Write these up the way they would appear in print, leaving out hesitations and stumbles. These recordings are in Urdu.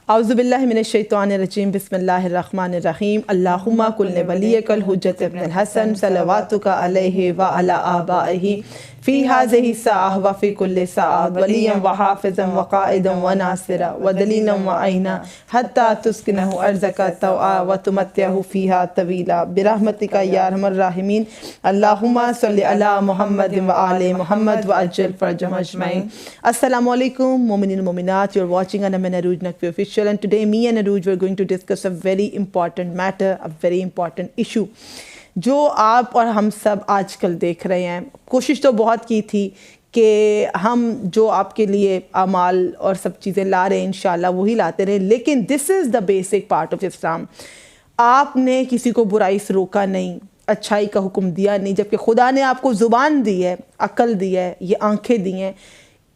اعوذ باللہ من الشیطان الرجیم بسم اللہ الرحمن الرحیم اللہم کل ولیک الحجت ابن الحسن صلواتک علیہ وعلی آبائہ فی ہذہ الساعہ وفی کل ساعہ ولیا وحافظا وقائدا وناصرا ودلیلا وعینا حتی تسکنہ ارضک طوعا وتمتعہ فیہا طویلا برحمتک یا ارحم الراحمین اللہم صلی علی محمد وآل محمد وعجل فرجہم اجمعین۔ السلام علیکم مومنین مومنات، you're watching Anaman Arooj Naqvi Official, and today me and Arooj we're going to discuss a very important matter, a very important issue جو آپ اور ہم سب آج کل دیکھ رہے ہیں۔ کوشش تو بہت کی تھی کہ ہم جو آپ کے لیے اعمال اور سب چیزیں لا رہے ہیں انشاءاللہ وہی لاتے رہے، لیکن this is the basic part of Islam۔ آپ نے کسی کو برائی سے روکا نہیں، اچھائی کا حکم دیا نہیں، جبکہ خدا نے آپ کو زبان دی ہے، عقل دی ہے، یہ آنکھیں دی ہیں،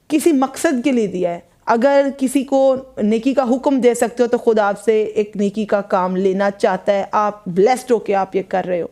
کسی مقصد کے لیے دیا ہے۔ اگر کسی کو نیکی کا حکم دے سکتے ہو تو خدا آپ سے ایک نیکی کا کام لینا چاہتا ہے، آپ بلیسڈ ہو کے آپ یہ کر رہے ہو۔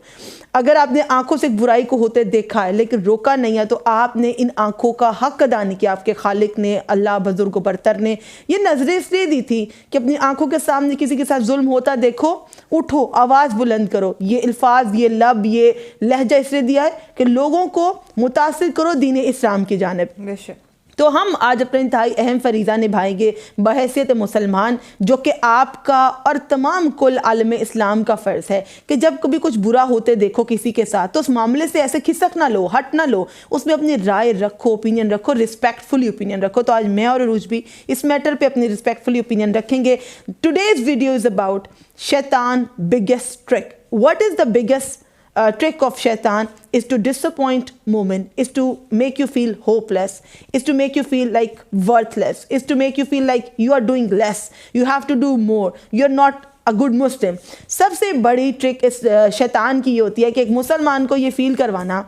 اگر آپ نے آنکھوں سے ایک برائی کو ہوتے دیکھا ہے لیکن روکا نہیں ہے تو آپ نے ان آنکھوں کا حق ادا نہیں کیا۔ آپ کے خالق نے، اللہ بزرگ و برتر نے یہ نظریں اس لیے دی تھی کہ اپنی آنکھوں کے سامنے کسی کے ساتھ ظلم ہوتا دیکھو، اٹھو، آواز بلند کرو۔ یہ الفاظ، یہ لب، یہ لہجہ اس لیے دیا ہے کہ لوگوں کو متاثر کرو دین اسلام کی جانب۔ بے شک۔ تو ہم آج اپنے انتہائی اہم فریضہ نبھائیں گے بحیثیت مسلمان، جو کہ آپ کا اور تمام کل عالم اسلام کا فرض ہے کہ جب کبھی کچھ برا ہوتے دیکھو کسی کے ساتھ تو اس معاملے سے ایسے کھسک نہ لو، ہٹ نہ لو، اس میں اپنی رائے رکھو، اوپینین رکھو، ریسپیکٹفلی اوپینین رکھو۔ تو آج میں اور عروج بھی اس میٹر پہ اپنی ریسپیکٹفلی اوپینین رکھیں گے۔ ٹوڈیز ویڈیو از اباؤٹ شیطان biggest trick. What is the biggest trick of shaitan is to disappoint women, is to make you feel hopeless, is to make you feel like worthless, is to make you feel like you are doing less, you have to do more, you're not a good Muslim۔ سب سے بڑی ٹرک اس شیطان کی یہ ہوتی ہے کہ ایک مسلمان کو یہ فیل کروانا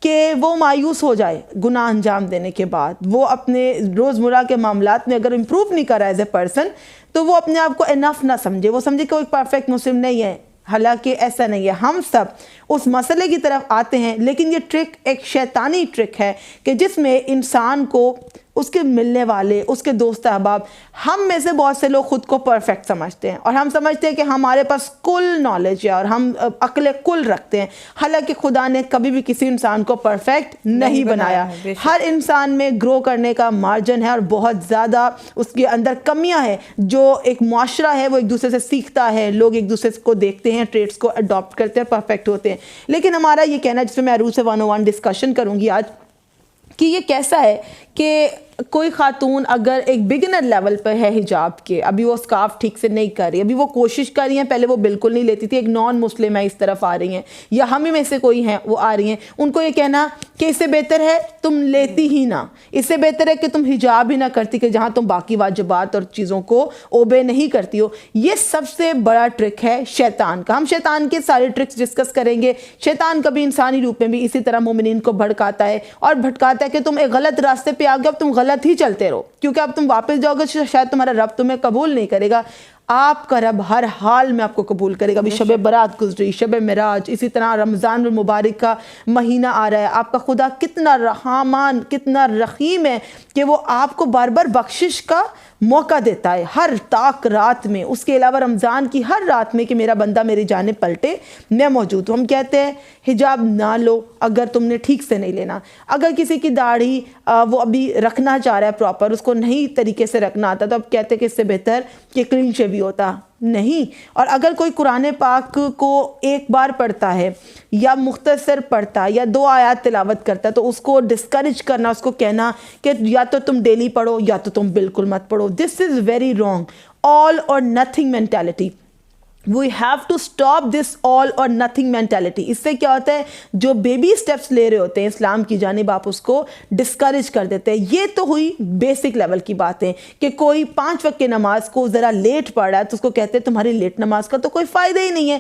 کہ وہ مایوس ہو جائے گناہ انجام دینے کے بعد، وہ اپنے روزمرہ کے معاملات میں اگر امپروو نہیں کر رہا ہے ایز اے پرسن تو وہ اپنے آپ کو انف نہ سمجھے، وہ سمجھے کہ وہ ایک پرفیکٹ مسلم نہیں ہے۔ حالانکہ ایسا نہیں ہے، ہم سب اس مسئلے کی طرف آتے ہیں، لیکن یہ ٹرک ایک شیطانی ٹرک ہے کہ جس میں انسان کو اس کے ملنے والے، اس کے دوست احباب، ہم میں سے بہت سے لوگ خود کو پرفیکٹ سمجھتے ہیں اور ہم سمجھتے ہیں کہ ہمارے پاس کل نالج ہے اور ہم عقل کل رکھتے ہیں، حالانکہ خدا نے کبھی بھی کسی انسان کو پرفیکٹ نہیں بنایا۔ ہر انسان میں گرو کرنے کا مارجن ہے اور بہت زیادہ اس کے اندر کمیاں ہیں۔ جو ایک معاشرہ ہے وہ ایک دوسرے سے سیکھتا ہے، لوگ ایک دوسرے کو دیکھتے ہیں، ٹریٹس کو اڈاپٹ کرتے ہیں، پرفیکٹ ہوتے ہیں۔ لیکن ہمارا یہ کہنا ہے، جس میں میں عروج سے 101 ڈسکشن کروں گی آج، کہ یہ کیسا ہے کہ کوئی خاتون اگر ایک بگنر لیول پر ہے حجاب کے، ابھی وہ اسکارف ٹھیک سے نہیں کر رہی، ابھی وہ کوشش کر رہی ہیں، پہلے وہ بالکل نہیں لیتی تھی، ایک نان مسلم ہے اس طرف آ رہی ہیں، یا ہم ہی میں سے کوئی ہیں وہ آ رہی ہیں، ان کو یہ کہنا کہ اس سے بہتر ہے تم لیتی ہی نہ، اس سے بہتر ہے کہ تم حجاب ہی نہ کرتی، کہ جہاں تم باقی واجبات اور چیزوں کو اوبے نہیں کرتی ہو۔ یہ سب سے بڑا ٹرک ہے شیطان کا۔ ہم شیطان کے سارے ٹرکس ڈسکس کریں گے۔ شیطان کبھی انسانی روپ میں بھی اسی طرح مومنین کو بھڑکاتا ہے اور بھٹکاتا ہے کہ تم ایک غلط راستے پہ آ گئے، اب تم غلط ہی چلتے رہو، کیونکہ اب تم واپس جاؤ گے شاید تمہارا رب تمہیں قبول نہیں کرے گا۔ آپ کا رب ہر حال میں آپ کو قبول کرے گا۔ ابھی شب برات گزری، شب معراج، اسی طرح رمضان المبارک کا مہینہ آ رہا ہے۔ آپ کا خدا کتنا رحمان، کتنا رحیم ہے کہ وہ آپ کو بار بار بخشش کا موقع دیتا ہے ہر تاک رات میں۔ اس کے علاوہ رمضان کی ہر رات میں کہ میرا بندہ میری جانب پلٹے، میں موجود ہوں۔ ہم کہتے ہیں حجاب نہ لو اگر تم نے ٹھیک سے نہیں لینا۔ اگر کسی کی داڑھی وہ ابھی رکھنا چاہ رہا ہے پراپر، اس کو نہیں طریقے سے رکھنا آتا، تو اب کہتے ہیں کہ اس سے بہتر کہ کلین شیو ہوتا نہیں۔ اور اگر کوئی قرآن پاک کو ایک بار پڑھتا ہے یا مختصر پڑھتا ہے یا 2 آیات تلاوت کرتا ہے تو اس کو ڈسکریج کرنا، اس کو کہنا کہ یا تو تم ڈیلی پڑھو یا تو تم بالکل مت پڑھو، دس is very wrong. All or nothing mentality, we have to stop this all or nothing mentality. اس سے کیا ہوتا ہے، جو بیبی اسٹیپس لے رہے ہوتے ہیں اسلام کی جانب، آپ اس کو ڈسکریج کر دیتے ہیں۔ یہ تو ہوئی بیسک لیول کی باتیں کہ کوئی 5 وقت کی نماز کو ذرا لیٹ پڑھ رہا ہے تو اس کو کہتے ہیں تمہاری لیٹ نماز کا تو کوئی فائدہ ہی نہیں ہے۔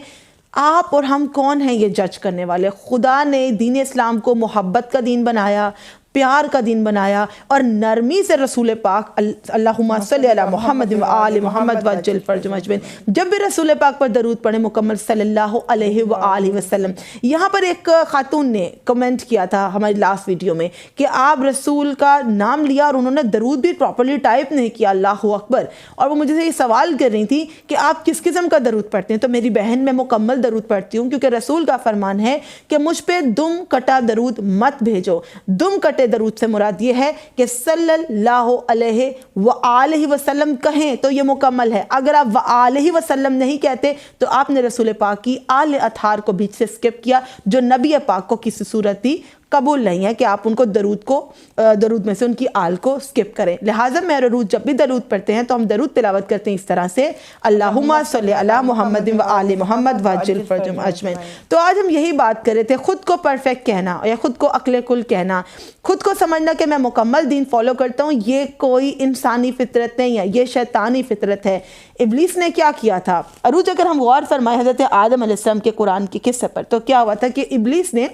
آپ اور ہم کون ہیں یہ جج کرنے والے؟ خدا نے دین اسلام کو محبت کا دین بنایا، پیار کا دین بنایا اور نرمی سے رسول پاک اللہم صلی علی محمد و آل محمد وعجل فرجہم اجمعین، جب بھی رسول پاک پر درود پڑھیں مکمل صلی اللہ علیہ وآلہ وسلم۔ یہاں پر ایک خاتون نے کمنٹ کیا تھا ہماری لاسٹ ویڈیو میں کہ آپ رسول کا نام لیا اور انہوں نے درود بھی پراپرلی ٹائپ نہیں کیا، اللہ اکبر، اور وہ مجھے یہ سوال کر رہی تھی کہ آپ کس قسم کا درود پڑھتے ہیں؟ تو میری بہن میں مکمل درود پڑھتی ہوں، کیونکہ رسول کا فرمان ہے کہ مجھ پہ دم کٹا درود مت بھیجو۔ دم کٹے درود سے مراد یہ ہے کہ صلی اللہ علیہ وآلہ وسلم کہیں تو یہ مکمل ہے۔ اگر آپ وآلہ وسلم نہیں کہتے تو آپ نے رسول پاک کی آل اطہار کو بیچ سے سکپ کیا، جو نبی پاک کو کسی صورت بھی قبول نہیں ہے کہ آپ ان کو درود میں سے ان کی آل کو سکپ کریں۔ لہٰذا میں درود جب بھی درود پڑھتے ہیں تو ہم درود تلاوت کرتے ہیں اس طرح سے، اللہم صلی علی محمد و آل محمد وعجل فرجہم اجمعین۔ تو آج ہم یہی بات کر رہے تھے، خود کو پرفیکٹ کہنا یا خود کو عقل کل کہنا، خود کو سمجھنا کہ میں مکمل دین فالو کرتا ہوں، یہ کوئی انسانی فطرت نہیں ہے، یہ شیطانی فطرت ہے۔ ابلیس نے کیا کیا تھا؟ عروج اگر ہم غور فرمائیں حضرت آدم علیہ السلام کے قرآن کے قصے پر، تو کیا ہوا تھا کہ ابلیس نے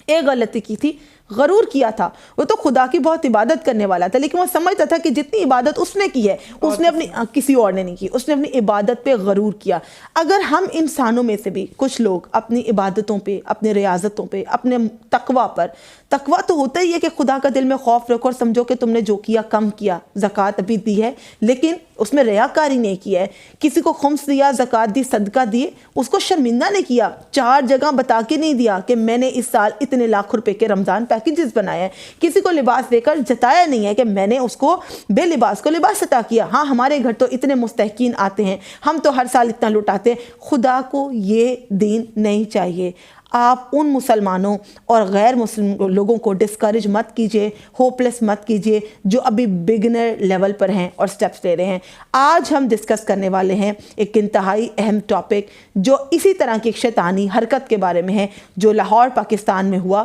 ایک غلطی کی تھی، غرور کیا تھا۔ وہ تو خدا کی بہت عبادت کرنے والا تھا، لیکن وہ سمجھتا تھا کہ جتنی عبادت اس نے کی ہے اس نے اپنی کسی اور نے نہیں کی، اس نے اپنی عبادت پہ غرور کیا۔ اگر ہم انسانوں میں سے بھی کچھ لوگ اپنی عبادتوں پہ، اپنے ریاضتوں پہ، اپنے تقوی پر، تقوی تو ہوتا ہی ہے کہ خدا کا دل میں خوف رکھو اور سمجھو کہ تم نے جو کیا کم کیا، زکوٰۃ ابھی دی ہے لیکن اس میں ریاکاری نہیں کیا ہے، کسی کو خمس دیا، زکوٰۃ دی، صدقہ دیے، اس کو شرمندہ نہیں کیا، 4 جگہ بتا کے نہیں دیا کہ میں نے اس سال اتنے لاکھ روپے کے رمضان پیکیجز بنائے ہیں، کسی کو لباس دے کر جتایا نہیں ہے کہ میں نے اس کو بے لباس کو لباس عطا کیا۔ ہاں ہمارے گھر تو اتنے مستحقین آتے ہیں، ہم تو ہر سال اتنا لٹاتے ہیں۔ خدا کو یہ دین نہیں چاہیے۔ آپ ان مسلمانوں اور غیر مسلم لوگوں کو ڈسکریج مت کیجئے، ہوپلیس مت کیجئے جو ابھی بگنر لیول پر ہیں اور سٹیپس لے رہے ہیں۔ آج ہم ڈسکس کرنے والے ہیں ایک انتہائی اہم ٹاپک جو اسی طرح کی ایک شیطانی حرکت کے بارے میں ہے جو لاہور پاکستان میں ہوا۔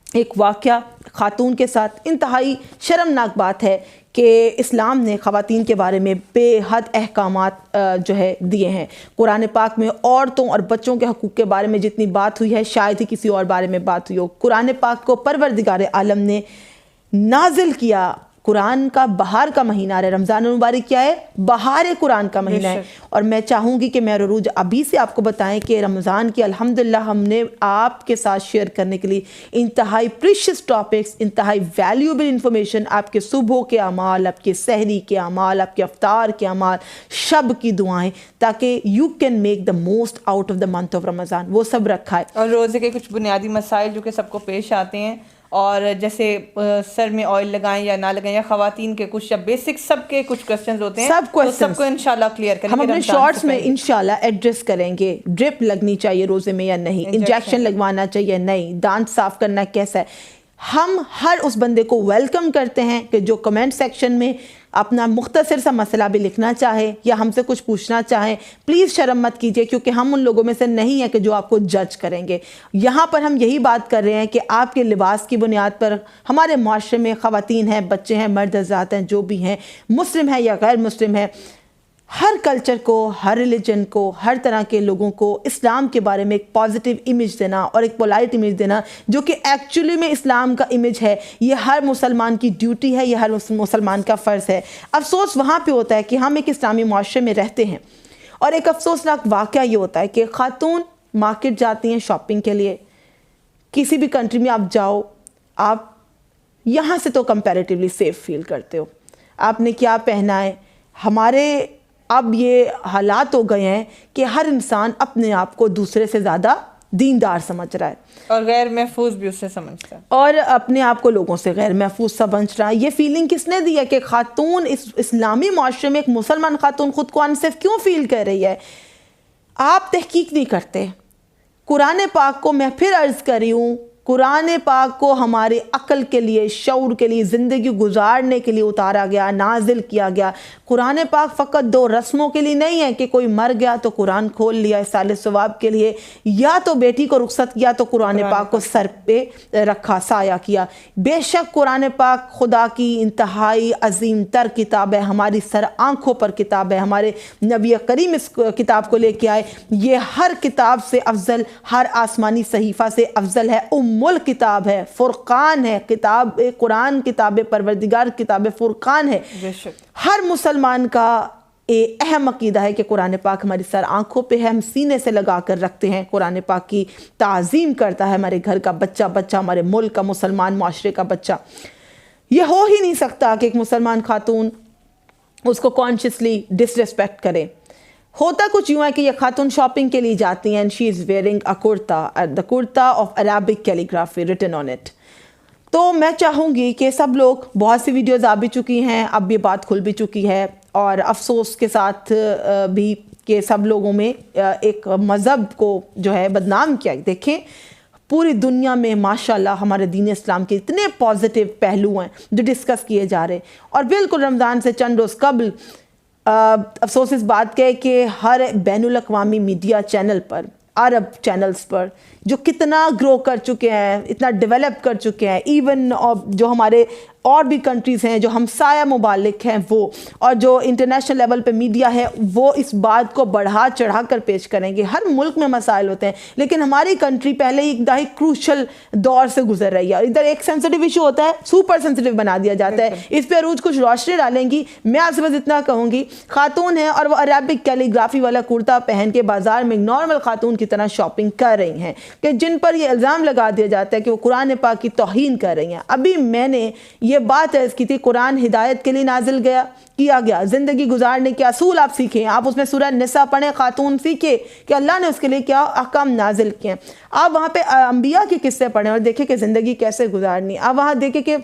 ایک واقعہ خاتون کے ساتھ، انتہائی شرمناک بات ہے کہ اسلام نے خواتین کے بارے میں بے حد احکامات جو ہے دیے ہیں۔ قرآن پاک میں عورتوں اور بچوں کے حقوق کے بارے میں جتنی بات ہوئی ہے شاید ہی کسی اور بارے میں بات ہوئی ہو۔ قرآن پاک کو پروردگار عالم نے نازل کیا۔ قرآن کا بہار کا مہینہ ہے، رمضان المبارک کیا ہے؟ بہار قرآن کا مہینہ ہے، اور میں چاہوں گی کہ میں عروج ابھی سے آپ کو بتائیں کہ رمضان کی الحمدللہ ہم نے آپ کے ساتھ شیئر کرنے کے لیے انتہائی پریشیس ٹاپکس، انتہائی ویلیوبل انفارمیشن، آپ کے صبح کے اعمال، آپ کے سحری کے اعمال، آپ کے افطار کے اعمال، شب کی دعائیں، تاکہ you can make the most out of the month of Ramzan, وہ سب رکھا ہے۔ اور روزے کے کچھ بنیادی مسائل جو کہ سب کو پیش آتے ہیں، اور جیسے سر میں آئل لگائیں یا نہ لگائیں، یا خواتین کے کچھ بیسک سب کے کچھ کوسچنز ہوتے ہیں، سب کو انشاءاللہ کلیئر کریں گے۔ ہم اپنے شارٹس میں انشاءاللہ ایڈریس کریں گے، ڈرپ لگنی چاہیے روزے میں یا نہیں، انجیکشن لگوانا چاہیے نہیں، دانت صاف کرنا کیسا ہے۔ ہم ہر اس بندے کو ویلکم کرتے ہیں کہ جو کمنٹ سیکشن میں اپنا مختصر سا مسئلہ بھی لکھنا چاہے یا ہم سے کچھ پوچھنا چاہے، پلیز شرم مت کیجیے، کیونکہ ہم ان لوگوں میں سے نہیں ہیں کہ جو آپ کو جج کریں گے۔ یہاں پر ہم یہی بات کر رہے ہیں کہ آپ کے لباس کی بنیاد پر ہمارے معاشرے میں خواتین ہیں، بچے ہیں، مرد حضرات ہیں، جو بھی ہیں، مسلم ہیں یا غیر مسلم ہیں، ہر کلچر کو، ہر ریلیجن کو، ہر طرح کے لوگوں کو اسلام کے بارے میں ایک پازیٹیو امیج دینا اور ایک پولائٹ امیج دینا جو کہ ایکچولی میں اسلام کا امیج ہے، یہ ہر مسلمان کی ڈیوٹی ہے، یہ ہر مسلمان کا فرض ہے۔ افسوس وہاں پہ ہوتا ہے کہ ہم ایک اسلامی معاشرے میں رہتے ہیں، اور ایک افسوسناک واقعہ یہ ہوتا ہے کہ خاتون مارکیٹ جاتی ہیں شاپنگ کے لیے، کسی بھی کنٹری میں آپ جاؤ، آپ یہاں سے تو کمپیریٹیولی سیف فیل کرتے ہو، آپ نے کیا پہنا ہے۔ ہمارے اب یہ حالات ہو گئے ہیں کہ ہر انسان اپنے آپ کو دوسرے سے زیادہ دیندار سمجھ رہا ہے، اور غیر محفوظ بھی اس سے سمجھتا ہے، اور اپنے آپ کو لوگوں سے غیر محفوظ سمجھ رہا ہے۔ یہ فیلنگ کس نے دی ہے کہ خاتون اس اسلامی معاشرے میں ایک مسلمان خاتون خود کو انسیف کیوں فیل کر رہی ہے؟ آپ تحقیق نہیں کرتے۔ قرآن پاک کو میں پھر عرض کر رہی ہوں، قرآن پاک کو ہمارے عقل کے لیے، شعور کے لیے، زندگی گزارنے کے لیے اتارا گیا، نازل کیا گیا۔ قرآن پاک فقط 2 رسموں کے لیے نہیں ہے کہ کوئی مر گیا تو قرآن کھول لیا سال ثواب کے لیے، یا تو بیٹی کو رخصت کیا تو قرآن پاک کو سر پہ رکھا، سایہ کیا۔ بے شک قرآن پاک خدا کی انتہائی عظیم تر کتاب ہے، ہماری سر آنکھوں پر کتاب ہے، ہمارے نبی کریم اس کتاب کو لے کے آئے، یہ ہر کتاب سے افضل، ہر آسمانی صحیفہ سے افضل ہے، ملک کتاب ہے، فرقان ہے، کتاب قرآن کتاب پروردگار کتاب فرقان ہے. ہر مسلمان کا اہم عقیدہ ہے کہ قرآن پاک ہماری سر آنکھوں پہ ہے، ہم سینے سے لگا کر رکھتے ہیں. قرآن پاک کی تعظیم کرتا ہے ہمارے گھر کا بچہ، ہمارے ملک کا، مسلمان معاشرے کا بچہ. یہ ہو ہی نہیں سکتا کہ ایک مسلمان خاتون اس کو کانشیسلی ڈس ریسپیکٹ کرے. ہوتا کچھ یوں ہے کہ یہ خاتون شاپنگ کے لیے جاتی ہیں، شی از ویئرنگ اے کرتا، دا کرتا of Arabic calligraphy written on it. تو میں چاہوں گی کہ سب لوگ، بہت سی ویڈیوز آ بھی چکی ہیں، اب یہ بات کھل بھی چکی ہے، اور افسوس کے ساتھ بھی کہ سب لوگوں میں ایک مذہب کو جو ہے بدنام کیا. دیکھیں پوری دنیا میں ماشاءاللہ ہمارے دین اسلام کے اتنے پازیٹیو پہلو ہیں جو ڈسکس کیے جا رہے ہیں. اور بالکل رمضان سے چند روز قبل افسوس اس بات کا ہے کہ ہر بین الاقوامی میڈیا چینل پر، عرب چینلز پر جو کتنا گرو کر چکے ہیں، اتنا ڈیولپ کر چکے ہیں، ایون جو ہمارے اور بھی کنٹریز ہیں جو ہمسایہ ممالک ہیں وہ، اور جو انٹرنیشنل لیول پہ میڈیا ہے وہ اس بات کو بڑھا چڑھا کر پیش کریں گے. ہر ملک میں مسائل ہوتے ہیں، لیکن ہماری کنٹری پہلے ہی ایک کروشل دور سے گزر رہی ہے، اور ادھر ایک سینسٹیو ایشو ہوتا ہے سپر سینسٹیو بنا دیا جاتا ہے. اس پہ عروج کچھ روشنی ڈالیں گی. میں آپ سے بس اتنا کہوں گی، خاتون ہیں اور وہ عربک کیلیگرافی والا کرتا پہن کے بازار میں نارمل خاتون کی طرح شاپنگ کر رہی ہیں، کہ جن پر یہ الزام لگا دیا جاتا ہے کہ وہ قرآن پاک کی توہین کر رہی ہیں. ابھی میں نے یہ بات عرض کی تھی، قرآن ہدایت کے لیے نازل کیا گیا، زندگی گزارنے کے اصول آپ سیکھیں. آپ اس میں سورہ نساء پڑھیں، خاتون سیکھیں کہ اللہ نے اس کے لیے کیا احکام نازل کیے ہیں. آپ وہاں پہ انبیاء کے قصے پڑھیں اور دیکھیں کہ زندگی کیسے گزارنی. آپ وہاں دیکھیں کہ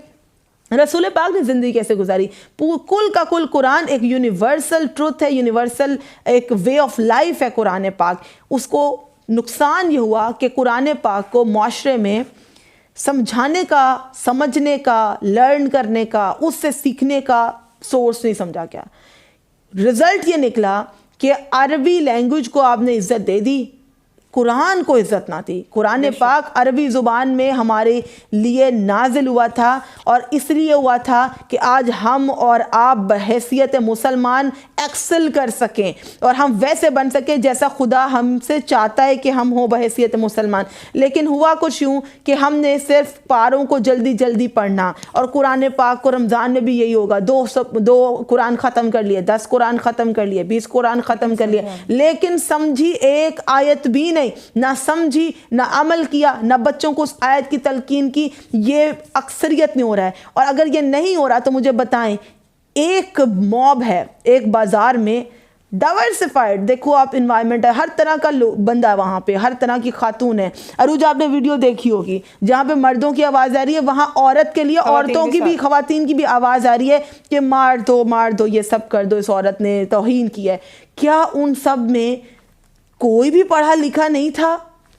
رسول پاک نے زندگی کیسے گزاری. کل کا کل قرآن ایک یونیورسل ٹروتھ ہے، یونیورسل ایک وے آف لائف ہے قرآن پاک. اس کو نقصان یہ ہوا کہ قرآن پاک کو معاشرے میں سمجھانے کا، سمجھنے کا، لرن کرنے کا، اس سے سیکھنے کا سورس نہیں سمجھا گیا. رزلٹ یہ نکلا کہ عربی لینگویج کو آپ نے عزت دے دی، قرآن کو عزت نہ تھی. قرآن پاک عربی زبان میں ہمارے لیے نازل ہوا تھا، اور اس لیے ہوا تھا کہ آج ہم اور آپ بحیثیت مسلمان ایکسل کر سکیں اور ہم ویسے بن سکیں جیسا خدا ہم سے چاہتا ہے کہ ہم ہوں بحیثیت مسلمان. لیکن ہوا کچھ یوں کہ ہم نے صرف پاروں کو جلدی جلدی پڑھنا، اور قرآن پاک کو رمضان میں بھی یہی ہوگا، 2 قرآن ختم کر لیے، 10 قرآن ختم کر لیے، 20 قرآن ختم کر لیے، لیکن سمجھی ایک آیت بھی نہیں، نہ سمجھی، نہ عمل کیا، نہ بچوں کو اس آیت کی تلقین کی. یہ اکثریت میں ہو رہا ہے. اور اگر یہ نہیں ہو رہا تو مجھے بتائیں، ایک موب ہے ایک بازار میں، ڈائیورسفائڈ، دیکھو آپ انوائرمنٹ ہے، ہر طرح کا بندہ ہے وہاں پہ، ہر طرح کی خاتون ہے. عروج آپ نے ویڈیو دیکھی ہوگی جہاں پہ مردوں کی آواز آ رہی ہے، وہاں عورت کے لیے عورتوں کی بھی، خواتین کی بھی آواز آ رہی ہے کہ مار دو، یہ سب کر دو، اس عورت نے توہین کی ہے. کیا ان سب میں کوئی بھی پڑھا لکھا نہیں تھا؟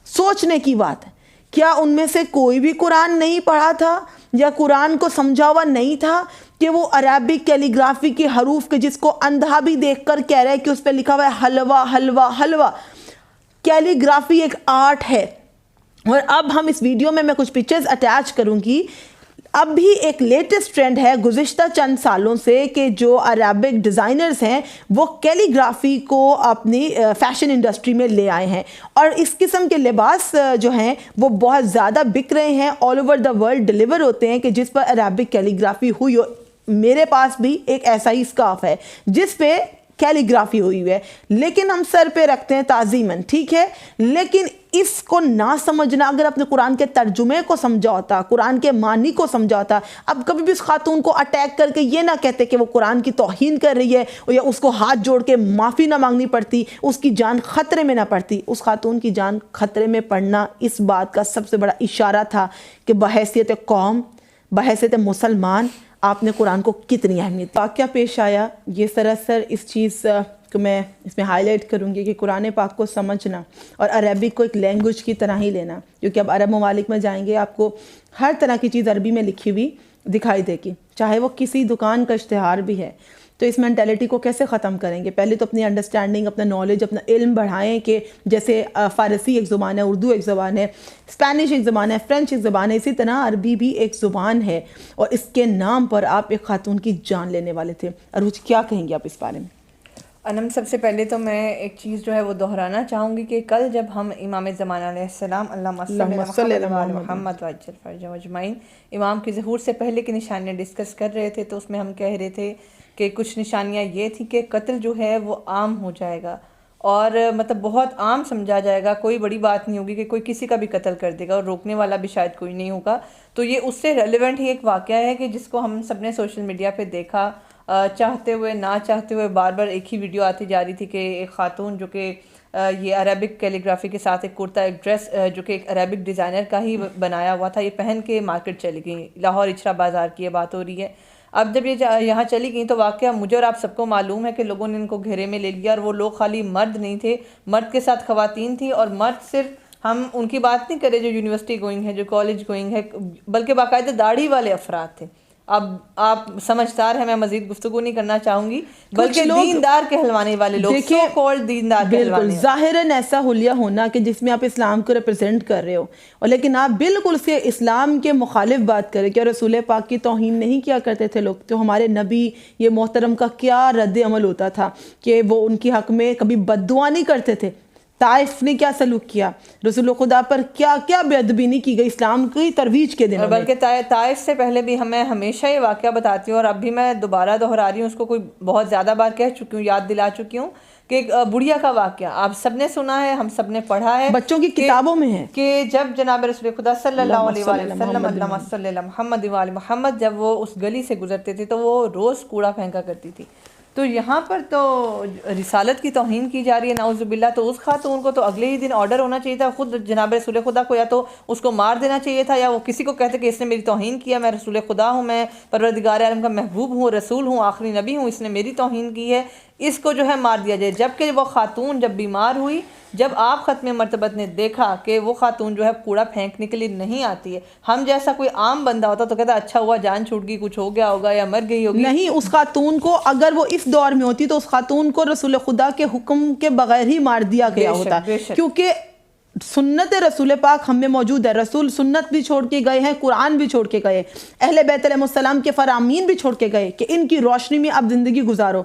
سوچنے کی بات ہے. کیا ان میں سے کوئی بھی قرآن نہیں پڑھا تھا یا قرآن کو سمجھا ہوا نہیں تھا کہ وہ عربک کیلیگرافی کے حروف کے جس کو اندھا بھی دیکھ کر کہہ رہا ہے کہ اس پہ لکھا ہوا ہے حلوہ حلوہ حلوہ. کیلیگرافی ایک آرٹ ہے. اور اب ہم اس ویڈیو میں کچھ پکچرز اٹیچ کروں گی. اب بھی ایک لیٹسٹ ٹرینڈ ہے گزشتہ چند سالوں سے کہ جو عربک ڈیزائنرز ہیں وہ کیلیگرافی کو اپنی فیشن انڈسٹری میں لے آئے ہیں، اور اس قسم کے لباس جو ہیں وہ بہت زیادہ بک رہے ہیں، all over the world deliver ہوتے ہیں کہ جس پر عربک کیلیگرافی ہوئی ہو. میرے پاس بھی ایک ایسا ہی اسکارف ہے جس پہ کیلیگرافی ہوئی ہے، لیکن ہم سر پہ رکھتے ہیں تعظیماً، ٹھیک ہے. لیکن اس کو نہ سمجھنا، اگر اپنے قرآن کے ترجمے کو سمجھا ہوتا، قرآن کے معنی کو سمجھا ہوتا، اب کبھی بھی اس خاتون کو اٹیک کر کے یہ نہ کہتے کہ وہ قرآن کی توہین کر رہی ہے، یا اس کو ہاتھ جوڑ کے معافی نہ مانگنی پڑتی، اس کی جان خطرے میں نہ پڑتی. اس خاتون کی جان خطرے میں پڑنا اس بات کا سب سے بڑا اشارہ تھا کہ بحیثیت قوم، بحیثیت مسلمان آپ نے قرآن کو کتنی اہمیت. واقعہ پیش آیا، یہ سراسر اس چیز کو میں اس میں ہائی لائٹ کروں گی کہ قرآن پاک کو سمجھنا اور عربک کو ایک لینگویج کی طرح ہی لینا، کیونکہ اب عرب ممالک میں جائیں گے آپ کو ہر طرح کی چیز عربی میں لکھی ہوئی دکھائی دے گی، چاہے وہ کسی دکان کا اشتہار بھی ہے. تو اس مینٹیلٹی کو کیسے ختم کریں گے؟ پہلے تو اپنی انڈرسٹینڈنگ، اپنا نالج، اپنا علم بڑھائیں کہ جیسے فارسی ایک زبان ہے، اردو ایک زبان ہے، اسپینش ایک زبان ہے، فرینچ ایک زبان ہے، اسی طرح عربی بھی ایک زبان ہے، اور اس کے نام پر آپ ایک خاتون کی جان لینے والے تھے. عروج کیا کہیں گے آپ اس بارے میں؟ انم سب سے پہلے تو میں ایک چیز جو ہے وہ دہرانا چاہوں گی کہ کل جب ہم امام زمانہ علیہ السلام اللہم صلی علی محمد وعجل فرجہ اجمعین امام کی ظہور سے پہلے کی نشانیاں ڈسکس کر رہے تھے، تو اس میں ہم کہہ رہے تھے کہ کچھ نشانیاں یہ تھی کہ قتل جو ہے وہ عام ہو جائے گا، اور مطلب بہت عام سمجھا جائے گا، کوئی بڑی بات نہیں ہوگی کہ کوئی کسی کا بھی قتل کر دے گا، اور روکنے والا بھی شاید کوئی نہیں ہوگا۔ تو یہ اس سے ریلیونٹ ہی ایک واقعہ ہے کہ جس کو ہم سب نے سوشل میڈیا پہ دیکھا، چاہتے ہوئے نہ چاہتے ہوئے بار بار ایک ہی ویڈیو آتی جا رہی تھی کہ ایک خاتون جو کہ یہ عربک کیلیگرافی کے ساتھ ایک کرتا، ایک ڈریس جو کہ ایک عربک ڈیزائنر کا ہی بنایا ہوا تھا، یہ پہن کے مارکیٹ چلی گئی، لاہور اچھرا بازار کی یہ بات ہو رہی ہے۔ اب جب یہ یہاں چلی گئیں تو واقعہ مجھے اور آپ سب کو معلوم ہے کہ لوگوں نے ان کو گھیرے میں لے لیا، اور وہ لوگ خالی مرد نہیں تھے، مرد کے ساتھ خواتین تھیں، اور مرد صرف ہم ان کی بات نہیں کرے جو یونیورسٹی گوئنگ ہے، جو کالج گوئنگ ہے، بلکہ باقاعدہ داڑھی والے افراد تھے۔ اب آپ سمجھدار ہیں، میں مزید گفتگو نہیں کرنا چاہوں گی، بلکہ دیندار کہلوانے والے لوگ، سو کالڈ دیندار کہلوانے والے، ظاہراً ایسا حلیہ ہونا کہ جس میں آپ اسلام کو ریپرزینٹ کر رہے ہو، اور لیکن آپ بالکل سے اسلام کے مخالف بات کریں کہ رسول پاک کی توہین نہیں کیا کرتے تھے لوگ، تو ہمارے نبی یہ محترم کا کیا رد عمل ہوتا تھا کہ وہ ان کی حق میں کبھی بد دعا نہیں کرتے تھے۔ طائف نے کیا سلوک کیا، رسول خدا پر کیا کیا بے ادبی نہیں کی گئی اسلام کی ترویج کے دنوں میں۔ بلکہ طائف سے پہلے بھی ہمیں ہمیشہ یہ واقعہ بتاتی ہوں، اور اب بھی میں دوبارہ دہرا رہی ہوں، اس کو کوئی بہت زیادہ بار کہہ چکی ہوں، یاد دلا چکی ہوں، کہ بڑھیا کا واقعہ آپ سب نے سنا ہے، ہم سب نے پڑھا ہے، بچوں کی کتابوں میں ہے، کہ جب جناب رسول خدا صلی اللہ علیہ وسلم اللہم صلی علی محمد وعلی محمد جب وہ اس گلی سے گزرتے تھے تو وہ روز کوڑا پھینکا کرتی تھی۔ تو یہاں پر تو رسالت کی توہین کی جا رہی ہے نعوذ باللہ، تو اس خاتون کو تو اگلے ہی دن آرڈر ہونا چاہیے تھا، خود جناب رسول خدا کو یا تو اس کو مار دینا چاہیے تھا، یا وہ کسی کو کہتے کہ اس نے میری توہین کیا، میں رسول خدا ہوں، میں پروردگار عالم کا محبوب ہوں، رسول ہوں، آخری نبی ہوں، اس نے میری توہین کی ہے، اس کو جو ہے مار دیا جائے۔ جبکہ وہ خاتون جب بیمار ہوئی، جب آپ ختم مرتبت نے دیکھا کہ وہ خاتون جو ہے کوڑا پھینکنے کے لیے نہیں آتی ہے، ہم جیسا کوئی عام بندہ ہوتا تو کہتا اچھا ہوا جان چھوٹ گئی، کچھ ہو گیا ہوگا یا مر گئی ہوگی۔ نہیں، اس خاتون کو اگر وہ اس دور میں ہوتی تو اس خاتون کو رسول خدا کے حکم کے بغیر ہی مار دیا گیا ہوتا، کیونکہ سنت رسول پاک ہم میں موجود ہے، رسول سنت بھی چھوڑ کے گئے ہیں، قرآن بھی چھوڑ کے گئے، اہل بیت علیہ السلام کے فرامین بھی چھوڑ کے گئے کہ ان کی روشنی میں آپ زندگی گزارو۔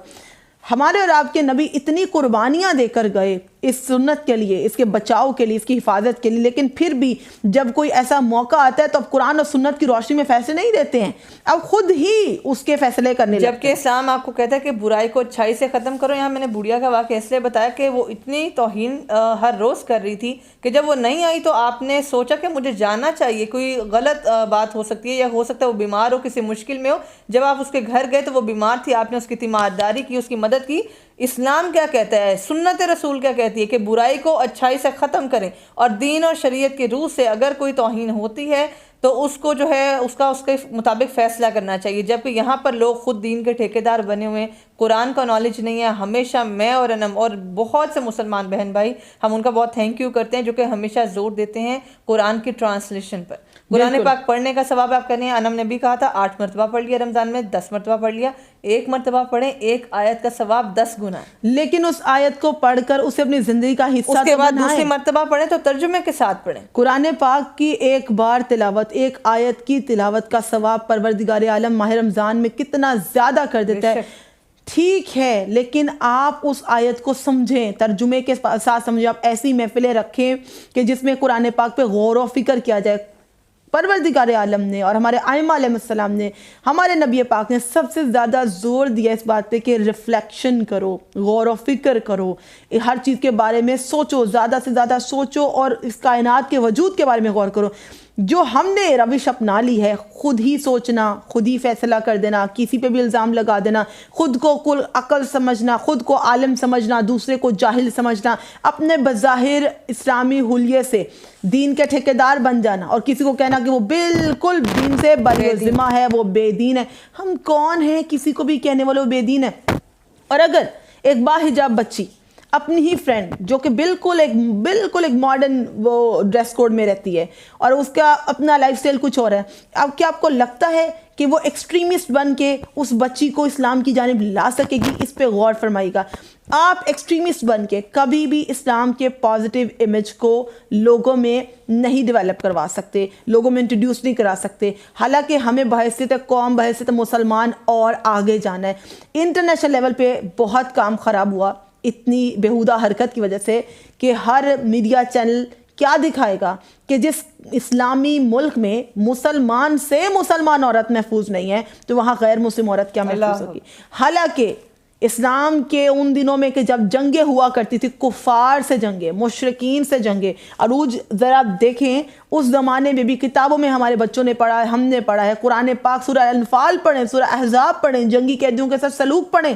ہمارے اور آپ کے نبی اتنی قربانیاں دے کر گئے اس سنت کے لیے، اس کے بچاؤ کے لیے، اس کی حفاظت کے لیے، لیکن پھر بھی جب کوئی ایسا موقع آتا ہے تو اب قرآن اور سنت کی روشنی میں فیصلے نہیں دیتے ہیں، اب خود ہی اس کے فیصلے کرنے لگتے ہیں۔ جبکہ اسلام آپ کو کہتا ہے کہ برائی کو اچھائی سے ختم کرو۔ یہاں میں نے بڑھیا کا واقعہ اس لیے بتایا کہ وہ اتنی توہین ہر روز کر رہی تھی کہ جب وہ نہیں آئی تو آپ نے سوچا کہ مجھے جاننا چاہیے، کوئی غلط بات ہو سکتی ہے، یا ہو سکتا ہے وہ بیمار ہو، کسی مشکل میں ہو۔ جب آپ اس کے گھر گئے تو وہ بیمار تھی، آپ نے اس کی تیمارداری کی، اس کی مدد کی۔ اسلام کیا کہتا ہے، سنت رسول کیا کہتی ہے کہ برائی کو اچھائی سے ختم کریں، اور دین اور شریعت کے روح سے اگر کوئی توہین ہوتی ہے تو اس کو جو ہے اس کے مطابق فیصلہ کرنا چاہیے۔ جبکہ یہاں پر لوگ خود دین کے ٹھیکیدار بنے ہوئے ہیں، قرآن کا نالج نہیں ہے۔ ہمیشہ میں اور انم اور بہت سے مسلمان بہن بھائی، ہم ان کا بہت تھینک یو کرتے ہیں جو کہ ہمیشہ زور دیتے ہیں قرآن کی ٹرانسلیشن پر۔ قرآن پاک پڑھنے کا ثواب آپ کریں، انم نے بھی کہا تھا 8 مرتبہ پڑھ لیا رمضان میں، 10 مرتبہ پڑھ لیا، 1 مرتبہ پڑھیں، 1 آیت کا ثواب 10 گنا ہے۔ لیکن اس آیت کو پڑھ کر اسے اپنی زندگی کا حصہ اس کے بعد دوسری مرتبہ پڑھیں تو ترجمے کے ساتھ پڑھیں۔ قرآن پاک کی ایک بار تلاوت، ایک آیت کی تلاوت کا ثواب پروردگار عالم ماہ رمضان میں کتنا زیادہ کر دیتا ہے۔ ٹھیک ہے، لیکن آپ اس آیت کو سمجھیں، ترجمے کے ساتھ سمجھیں، آپ ایسی محفلیں رکھیں کہ جس میں قرآن پاک پہ غور و فکر کیا جائے۔ پروردگار عالم نے اور ہمارے ائمہ علیہ السلام نے، ہمارے نبی پاک نے سب سے زیادہ زور دیا اس بات پہ کہ ریفلیکشن کرو، غور و فکر کرو، ہر چیز کے بارے میں سوچو، زیادہ سے زیادہ سوچو، اور اس کائنات کے وجود کے بارے میں غور کرو۔ جو ہم نے روش اپنا لی ہے، خود ہی سوچنا، خود ہی فیصلہ کر دینا، کسی پہ بھی الزام لگا دینا، خود کو کل عقل سمجھنا، خود کو عالم سمجھنا، دوسرے کو جاہل سمجھنا، اپنے بظاہر اسلامی حلیے سے دین کے ٹھیکیدار بن جانا، اور کسی کو کہنا کہ وہ بالکل دین سے بری ذمہ ہے، وہ بے دین ہے۔ ہم کون ہیں کسی کو بھی کہنے والے وہ بے دین ہے؟ اور اگر ایک باحجاب بچی اپنی ہی فرینڈ جو کہ بالکل ایک ماڈرن وہ ڈریس کوڈ میں رہتی ہے اور اس کا اپنا لائف اسٹائل کچھ اور ہے، اب کیا آپ کو لگتا ہے کہ وہ ایکسٹریمسٹ بن کے اس بچی کو اسلام کی جانب لا سکے گی؟ اس پہ غور فرمائیے گا. آپ ایکسٹریمسٹ بن کے کبھی بھی اسلام کے پازیٹیو امیج کو لوگوں میں نہیں ڈیولپ کروا سکتے، لوگوں میں انٹروڈیوس نہیں کرا سکتے، حالانکہ ہمیں بحیثیت قوم، بحیثیت مسلمان اور آگے جانا ہے. انٹرنیشنل لیول پہ بہت کام خراب ہوا اتنی بیہودہ حرکت کی وجہ سے کہ ہر میڈیا چینل کیا دکھائے گا کہ جس اسلامی ملک میں مسلمان سے مسلمان عورت محفوظ نہیں ہے تو وہاں غیر مسلم عورت کیا محفوظ ہوگی. حالانکہ اسلام کے ان دنوں میں کہ جب جنگیں ہوا کرتی تھی، کفار سے جنگیں، مشرکین سے جنگیں، عروج ذرا دیکھیں اس زمانے میں بھی کتابوں میں ہمارے بچوں نے پڑھا ہے، ہم نے پڑھا ہے، قرآن پاک سورہ انفال پڑھیں، سورہ احزاب پڑھیں، جنگی قیدیوں کے ساتھ سلوک پڑھیں.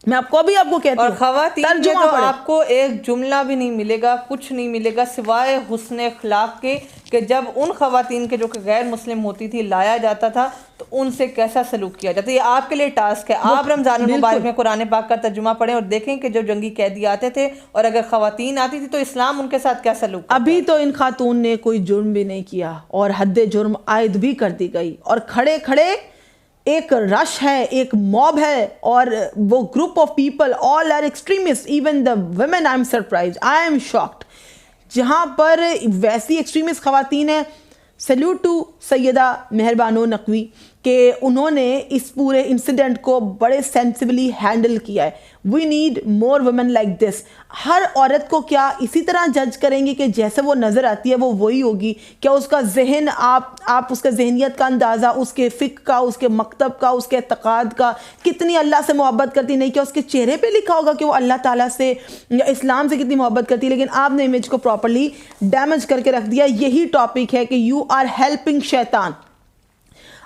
میں آپ کو کہتی ہوں، اور خواتین میں تو آپ کو ایک جملہ بھی نہیں ملے گا، کچھ نہیں ملے گا سوائے حسن اخلاق کے، کہ جب ان خواتین کے جو کہ غیر مسلم ہوتی تھی لایا جاتا تھا تو ان سے کیسا سلوک کیا جاتا ہے. یہ آپ کے لیے ٹاسک ہے. آپ رمضان المبارک میں قرآن پاک کا ترجمہ پڑھیں اور دیکھیں کہ جو جنگی قیدی آتے تھے اور اگر خواتین آتی تھی تو اسلام ان کے ساتھ کیا سلوک کرتا ہے. ابھی تو ان خاتون نے کوئی جرم بھی نہیں کیا اور حد جرم عائد بھی کر دی گئی، اور کھڑے ایک رش ہے، ایک موب ہے، اور وہ group of people all are extremists, even the women. I am surprised, I am shocked. جہاں پر ویسی ایکسٹریمسٹ خواتین ہیں، سیلیوٹ ٹو سیدہ مہربانو نقوی کہ انہوں نے اس پورے انسیڈنٹ کو بڑے سینسیبلی ہینڈل کیا ہے. We need more women like this. ہر عورت کو کیا اسی طرح جج کریں گے کہ جیسے وہ نظر آتی ہے وہ وہی ہوگی؟ کیا اس کا ذہن، آپ اس کا ذہنیت کا اندازہ، اس کے فقہ کا، اس کے مکتب کا، اس کے اعتقاد کا، کتنی اللہ سے محبت کرتی، نہیں کیا اس کے چہرے پہ لکھا ہوگا کہ وہ اللہ تعالیٰ سے یا اسلام سے کتنی محبت کرتی، لیکن آپ نے امیج کو پراپرلی ڈیمیج کر کے رکھ دیا. یہی ٹاپک ہے کہ یو آر ہیلپنگ شیطان.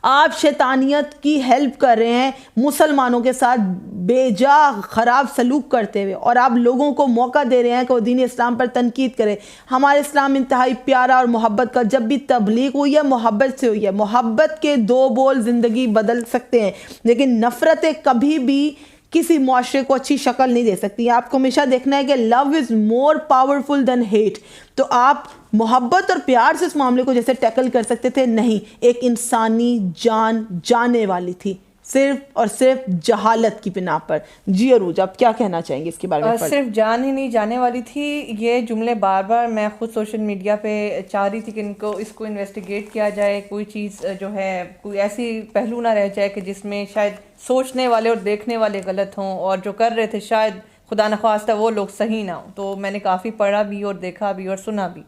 آپ شیطانیت کی ہیلپ کر رہے ہیں مسلمانوں کے ساتھ بے جا خراب سلوک کرتے ہوئے، اور آپ لوگوں کو موقع دے رہے ہیں کہ وہ دین اسلام پر تنقید کریں. ہمارے اسلام انتہائی پیارا اور محبت کا، جب بھی تبلیغ ہوئی ہے محبت سے ہوئی ہے. محبت کے 2 بول زندگی بدل سکتے ہیں، لیکن نفرتیں کبھی بھی کسی معاشرے کو اچھی شکل نہیں دے سکتی. آپ کو ہمیشہ دیکھنا ہے کہ لو از مور پاورفل دین ہیٹ. تو آپ محبت اور پیار سے اس معاملے کو جیسے ٹیکل کر سکتے تھے، نہیں، ایک انسانی جان جانے والی تھی صرف اور صرف جہالت کی بنا پر. جی عروج، آپ کیا کہنا چاہیں گے اس کے بارے میں؟ صرف جان ہی نہیں جانے والی تھی. یہ جملے بار بار میں خود سوشل میڈیا پہ چاہ رہی تھی کہ اس کو انویسٹیگیٹ کیا جائے، کوئی چیز جو ہے کوئی ایسی پہلو نہ رہ جائے کہ جس میں شاید سوچنے والے اور دیکھنے والے غلط ہوں، اور جو کر رہے تھے شاید خدا نخواستہ وہ لوگ صحیح نہ ہوں. تو میں نے کافی پڑھا بھی اور دیکھا بھی اور سنا بھی.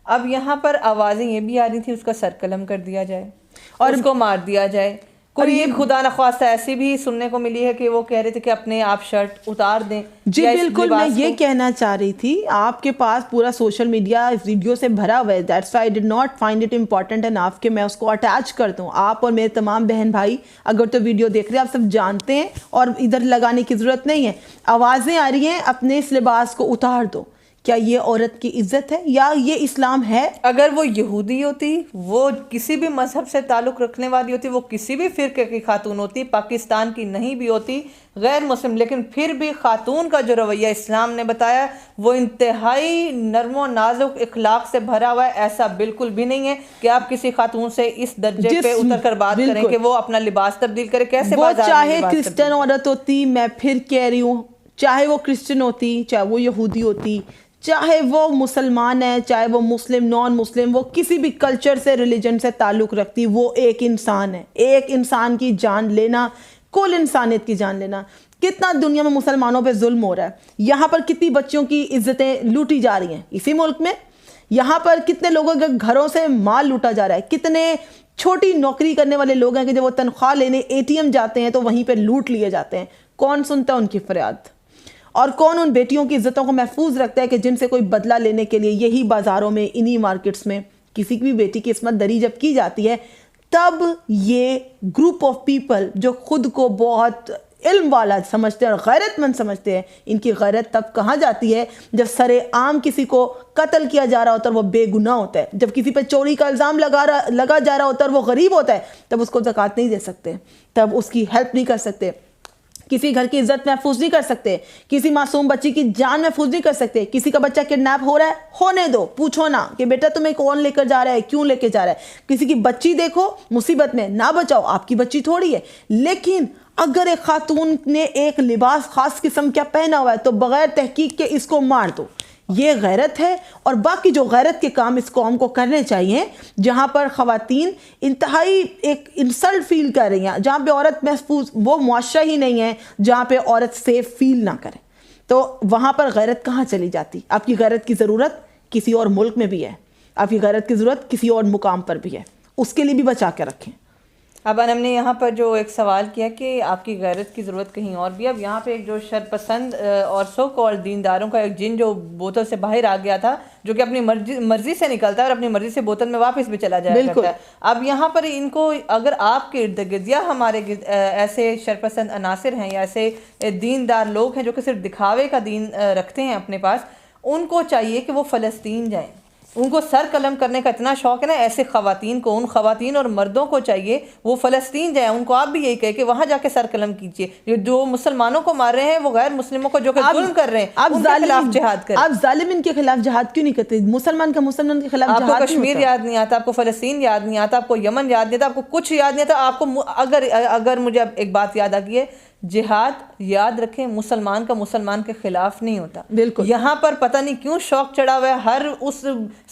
اب یہاں پر آوازیں یہ بھی آ رہی تھیں اس کا سر قلم کر دیا جائے اور اس کو مار دیا جائے. کوئی ایک خدا نخواستہ ایسی بھی سننے کو ملی ہے کہ وہ کہہ رہے تھے کہ اپنے آپ شرٹ اتار دیں. جی بالکل، میں یہ کہنا چاہ رہی تھی، آپ کے پاس پورا سوشل میڈیا ویڈیو سے بھرا ہوا ہے. That's why I did not find it important enough کہ میں اس کو اٹیچ کر دوں. آپ اور میرے تمام بہن بھائی اگر تو ویڈیو دیکھ رہے ہیں، آپ سب جانتے ہیں اور ادھر لگانے کی ضرورت نہیں ہے. آوازیں آ رہی ہیں اپنے اس لباس کو اتار دو. کیا یہ عورت کی عزت ہے یا یہ اسلام ہے؟ اگر وہ یہودی ہوتی، وہ کسی بھی مذہب سے تعلق رکھنے والی ہوتی، وہ کسی بھی فرقے کی خاتون ہوتی، پاکستان کی نہیں بھی ہوتی، غیر مسلم، لیکن پھر بھی خاتون کا جو رویہ اسلام نے بتایا وہ انتہائی نرم و نازک اخلاق سے بھرا ہوا ہے. ایسا بالکل بھی نہیں ہے کہ آپ کسی خاتون سے اس درجے پہ اتر کر بات کریں کہ وہ اپنا لباس تبدیل کرے. کیسے وہ چاہے کرسچن عورت ہوتی، میں پھر کہہ رہی ہوں، چاہے وہ کرسچن ہوتی، چاہے وہ یہودی ہوتی، چاہے وہ مسلمان ہے، چاہے وہ مسلم نان مسلم، وہ کسی بھی کلچر سے ریلیجن سے تعلق رکھتی، وہ ایک انسان ہے. ایک انسان کی جان لینا، کل انسانیت کی جان لینا. کتنا دنیا میں مسلمانوں پہ ظلم ہو رہا ہے. یہاں پر کتنی بچیوں کی عزتیں لوٹی جا رہی ہیں اسی ملک میں. یہاں پر کتنے لوگوں کے گھروں سے مال لوٹا جا رہا ہے. کتنے چھوٹی نوکری کرنے والے لوگ ہیں کہ جب وہ تنخواہ لینے ATM جاتے ہیں تو وہیں پہ لوٹ لیے جاتے ہیں. کون سنتا ہے ان کی فریاد؟ اور کون ان بیٹیوں کی عزتوں کو محفوظ رکھتا ہے کہ جن سے کوئی بدلہ لینے کے لیے یہی بازاروں میں، انہی مارکیٹس میں کسی بھی بیٹی کی عصمت دری جب کی جاتی ہے، تب یہ گروپ آف پیپل جو خود کو بہت علم والا سمجھتے ہیں اور غیرت مند سمجھتے ہیں، ان کی غیرت تب کہاں جاتی ہے جب سر عام کسی کو قتل کیا جا رہا ہوتا ہے اور وہ بے گناہ ہوتا ہے. جب کسی پہ چوری کا الزام لگا جا رہا ہوتا ہے اور وہ غریب ہوتا ہے، تب اس کو زکوٰۃ نہیں دے سکتے، تب اس کی ہیلپ نہیں کر سکتے. کسی گھر کی عزت محفوظ نہیں کر سکتے, کسی معصوم بچی کی جان محفوظ نہیں کر سکتے. کسی کا بچہ کڈنیپ ہو رہا ہے, ہونے دو, پوچھو نا کہ بیٹا تمہیں کون لے کر جا رہا ہے, کیوں لے کے جا رہا ہے. کسی کی بچی دیکھو مصیبت میں, نہ بچاؤ, آپ کی بچی تھوڑی ہے. لیکن اگر ایک خاتون نے ایک لباس خاص قسم کا پہنا ہوا ہے تو بغیر تحقیق کے اس کو مار دو, یہ غیرت ہے. اور باقی جو غیرت کے کام اس قوم کو کرنے چاہیے, جہاں پر خواتین انتہائی ایک انسلٹ فیل کر رہی ہیں, جہاں پہ عورت محفوظ, وہ معاشرہ ہی نہیں ہے جہاں پہ عورت سیف فیل نہ کرے, تو وہاں پر غیرت کہاں چلی جاتی. آپ کی غیرت کی ضرورت کسی اور ملک میں بھی ہے, آپ کی غیرت کی ضرورت کسی اور مقام پر بھی ہے, اس کے لیے بھی بچا کے رکھیں. اب ہم نے یہاں پر جو ایک سوال کیا کہ آپ کی غیرت کی ضرورت کہیں اور بھی. اب یہاں پہ ایک جو شرپسند اور سو کال دینداروں کا ایک جن جو بوتل سے باہر آ گیا تھا, جو کہ اپنی مرضی سے نکلتا ہے اور اپنی مرضی سے بوتل میں واپس بھی چلا جایا کرتا ہے. اب یہاں پر ان کو اگر آپ کے ارد گرد یا ہمارے گرد ایسے شرپسند عناصر ہیں یا ایسے دیندار لوگ ہیں جو کہ صرف دکھاوے کا دین رکھتے ہیں اپنے پاس, ان کو چاہیے کہ وہ فلسطین جائیں. ان کو سر قلم کرنے کا اتنا شوق ہے نا, ایسے خواتین کو, ان خواتین اور مردوں کو چاہیے وہ فلسطین جائیں. ان کو آپ بھی یہی کہے کہ وہاں جا کے سر قلم کیجیے. جو مسلمانوں کو مار رہے ہیں وہ غیر مسلموں کو جو کہ ظلم کر رہے ہیں ان کے خلاف جہاد کریں. آپ ظالمین کے خلاف جہاد کیوں نہیں کرتے؟ مسلمان کا مسلمان کے خلاف جہاد. آپ کو کشمیر یاد نہیں آتا, آپ کو فلسطین یاد نہیں آتا, آپ کو یمن یاد نہیں آتا, آپ کو کچھ یاد نہیں آتا. آپ کو اگر مجھے اب ایک بات یاد آ گئی ہے, جہاد یاد رکھیں مسلمان کا مسلمان کے خلاف نہیں ہوتا. بالکل. یہاں پر پتہ نہیں کیوں شوق چڑھا ہوا ہے ہر اس